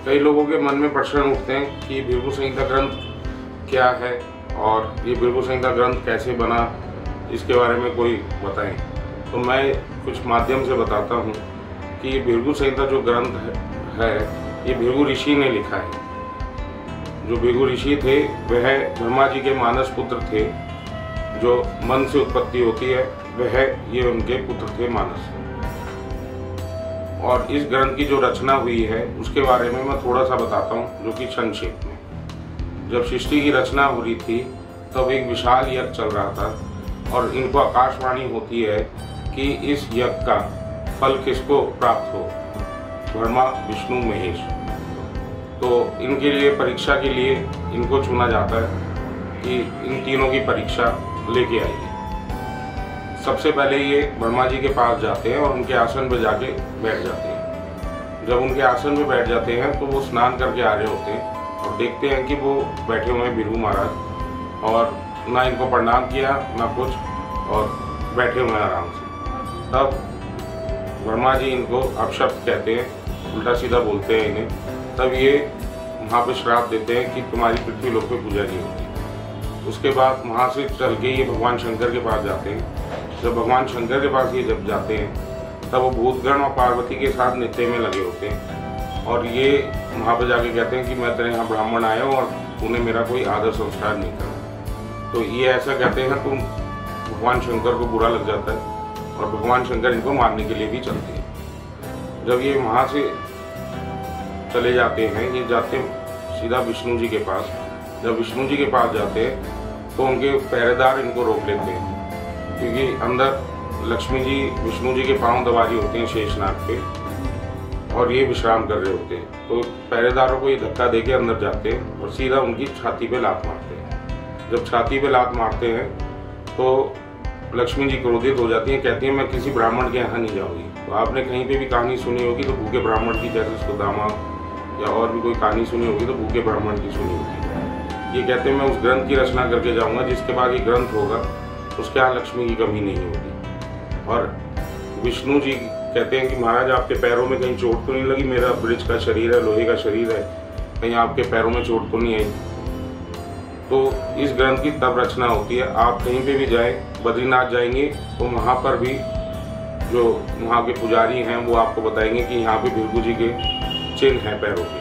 कई लोगों के मन में प्रश्न उठते हैं कि भृगु संहिता ग्रंथ क्या है और ये भृगु संहिता ग्रंथ कैसे बना, इसके बारे में कोई बताएं। तो मैं कुछ माध्यम से बताता हूँ कि ये भृगु संहिता जो ग्रंथ है ये भृगु ऋषि ने लिखा है। जो भृगु ऋषि थे वह ब्रह्मा जी के मानस पुत्र थे। जो मन से उत्पत्ति होती है वह ये उनके पुत्र थे मानस। और इस ग्रंथ की जो रचना हुई है उसके बारे में मैं थोड़ा सा बताता हूँ, जो कि संक्षेप में। जब सृष्टि की रचना हो रही थी तब एक विशाल यज्ञ चल रहा था और इनको आकाशवाणी होती है कि इस यज्ञ का फल किसको प्राप्त हो, ब्रह्मा विष्णु महेश। तो इनके लिए परीक्षा के लिए इनको चुना जाता है कि इन तीनों की परीक्षा लेके आइए। सबसे पहले ये ब्रह्मा जी के पास जाते हैं और उनके आसन पर जाके बैठ जाते हैं। जब उनके आसन पर बैठ जाते हैं तो वो स्नान करके आ रहे होते हैं और देखते हैं कि वो बैठे हुए हैं भृगु महाराज, और ना इनको प्रणाम किया ना कुछ, और बैठे हुए हैं आराम से। तब ब्रह्मा जी इनको अपशब्द कहते हैं, उल्टा सीधा बोलते हैं इन्हें। तब ये वहाँ पे श्राप देते हैं कि तुम्हारी पृथ्वी लोक पे पूजा नहीं होती। उसके बाद वहाँ से चल के ये भगवान शंकर के पास जाते हैं। जब भगवान शंकर के पास ये जब जाते हैं तब वो भूतगण और पार्वती के साथ नृत्य में लगे होते हैं और ये वहाँ पे जाके कहते हैं कि मैं तेरे यहाँ ब्राह्मण आया हूँ और तूने मेरा कोई आदर संस्कार नहीं करा। तो ये ऐसा कहते हैं तो भगवान शंकर को बुरा लग जाता है और भगवान शंकर इनको मारने के लिए भी चलते हैं। जब ये वहाँ से चले जाते हैं, ये जाते सीधा विष्णु जी के पास। जब विष्णु जी के पास जाते हैं तो उनके पहरेदार इनको रोक लेते हैं, क्योंकि अंदर लक्ष्मी जी विष्णु जी के पांव दबा रही होते हैं शेषनाग पे और ये विश्राम कर रहे होते हैं। तो पहरेदारों को ये धक्का देके अंदर जाते हैं और सीधा उनकी छाती पे लात मारते हैं। जब छाती पे लात मारते हैं तो लक्ष्मी जी क्रोधित हो जाती हैं, कहती हैं मैं किसी ब्राह्मण के यहाँ नहीं जाऊँगी। तो आपने कहीं पे भी कहानी सुनी होगी तो भूखे ब्राह्मण की, जैसे सुदामा या और भी कोई कहानी सुनी होगी तो भूखे ब्राह्मण की सुनी होगी। ये कहते हैं मैं उस ग्रंथ की रचना करके जाऊँगा जिसके बाद ये ग्रंथ होगा उसके यहाँ लक्ष्मी की कमी नहीं होगी। और विष्णु जी कहते हैं कि महाराज आपके पैरों में कहीं चोट तो नहीं लगी, मेरा ब्रिज का शरीर है, लोहे का शरीर है, कहीं आपके पैरों में चोट तो नहीं आई। तो इस ग्रंथ की तब रचना होती है। आप कहीं पे भी जाएं, बद्रीनाथ जाएंगे तो वहाँ पर भी जो वहाँ के पुजारी हैं वो आपको बताएंगे कि यहाँ पे भृगु जी के चिन्ह हैं पैरों के।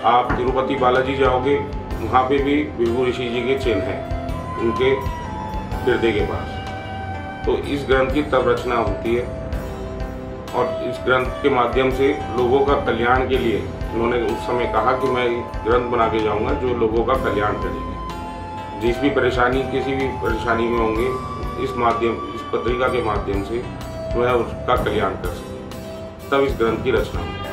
आप तिरुपति बालाजी जाओगे वहाँ पे भी भृगु ऋषि जी के चिन्ह हैं उनके हृदय के पास। तो इस ग्रंथ की तब रचना होती है और इस ग्रंथ के माध्यम से लोगों का कल्याण के लिए उन्होंने उस समय कहा कि मैं ग्रंथ बना के जाऊंगा जो लोगों का कल्याण करेगी। जिस भी परेशानी किसी भी परेशानी में होंगे इस पत्रिका के माध्यम से वह उसका कल्याण कर सके। तब इस ग्रंथ की रचना हुई।